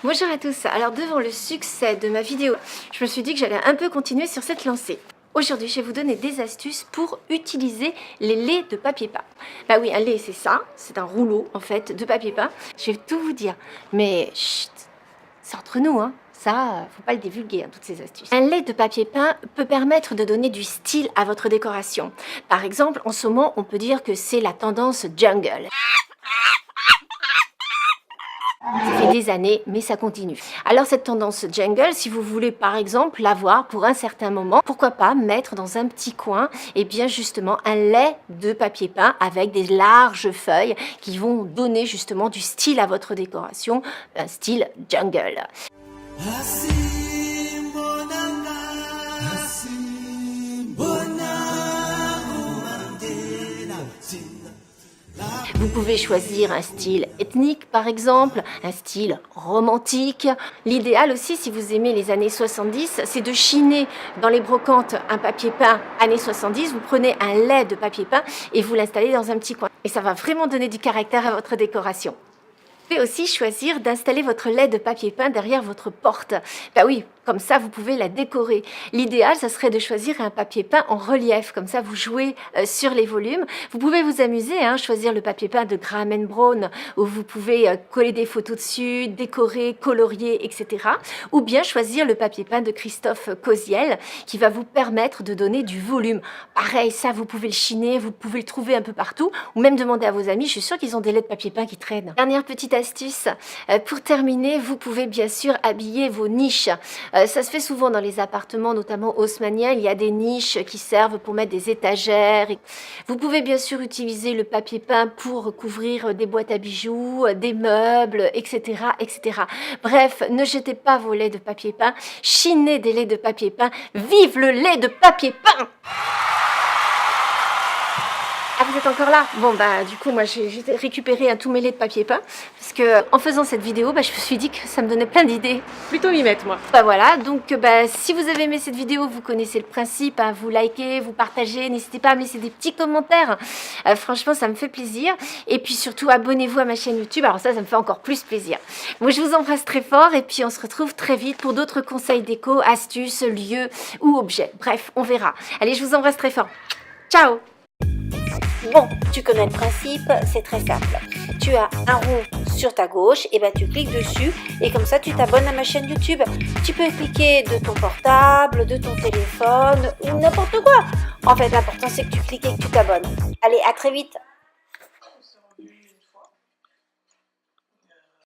Bonjour à tous, alors devant le succès de ma vidéo, je me suis dit que j'allais un peu continuer sur cette lancée. Aujourd'hui, je vais vous donner des astuces pour utiliser les laits de papier peint. Bah oui, un lait c'est ça, c'est un rouleau en fait de papier peint. Je vais tout vous dire, mais chut, c'est entre nous hein. Ça, faut pas le divulguer, hein, toutes ces astuces. Un lait de papier peint peut permettre de donner du style à votre décoration. Par exemple, en ce moment, on peut dire que c'est la tendance jungle. Ça fait des années, mais ça continue. Alors cette tendance jungle, si vous voulez par exemple l'avoir pour un certain moment, pourquoi pas mettre dans un petit coin, et bien justement un lait de papier peint avec des larges feuilles qui vont donner justement du style à votre décoration, un style jungle. Vous pouvez choisir un style ethnique par exemple, un style romantique. L'idéal aussi, si vous aimez les années 70, c'est de chiner dans les brocantes un papier peint années 70. Vous prenez un lait de papier peint et vous l'installez dans un petit coin. Et ça va vraiment donner du caractère à votre décoration. Vous pouvez aussi choisir d'installer votre lait de papier peint derrière votre porte. Bah oui, comme ça vous pouvez la décorer. L'idéal, ça serait de choisir un papier peint en relief, comme ça vous jouez sur les volumes. Vous pouvez vous amuser, hein, choisir le papier peint de Graham Brown, où vous pouvez coller des photos dessus, décorer, colorier, etc. Ou bien choisir le papier peint de Christophe Koziel, qui va vous permettre de donner du volume. Pareil, ça vous pouvez le chiner, vous pouvez le trouver un peu partout, ou même demander à vos amis, je suis sûre qu'ils ont des laits de papier peint qui traînent. Dernière petite astuce, pour terminer, vous pouvez bien sûr habiller vos niches. Ça se fait souvent dans les appartements, notamment haussmanniens, il y a des niches qui servent pour mettre des étagères. Vous pouvez bien sûr utiliser le papier peint pour couvrir des boîtes à bijoux, des meubles, etc., etc. Bref, ne jetez pas vos laits de papier peint, chinez des laits de papier peint, vive le lait de papier peint! Ah, vous êtes encore là? Bon, bah, du coup, moi, j'ai récupéré tous mes laits de papier peint. Parce que, en faisant cette vidéo, bah, je me suis dit que ça me donnait plein d'idées. Plutôt m'y mettre, moi. Bah, voilà. Donc, bah, si vous avez aimé cette vidéo, vous connaissez le principe. Hein, vous likez, vous partagez. N'hésitez pas à me laisser des petits commentaires. Franchement, ça me fait plaisir. Et puis, surtout, abonnez-vous à ma chaîne YouTube. Alors, ça me fait encore plus plaisir. Moi, je vous embrasse très fort. Et puis, on se retrouve très vite pour d'autres conseils déco, astuces, lieux ou objets. Bref, on verra. Allez, je vous embrasse très fort. Ciao! Bon, tu connais le principe, c'est très simple. Tu as un rond sur ta gauche, et ben tu cliques dessus et comme ça tu t'abonnes à ma chaîne YouTube. Tu peux cliquer de ton portable, de ton téléphone ou n'importe quoi. En fait, l'important c'est que tu cliques et que tu t'abonnes. Allez, à très vite.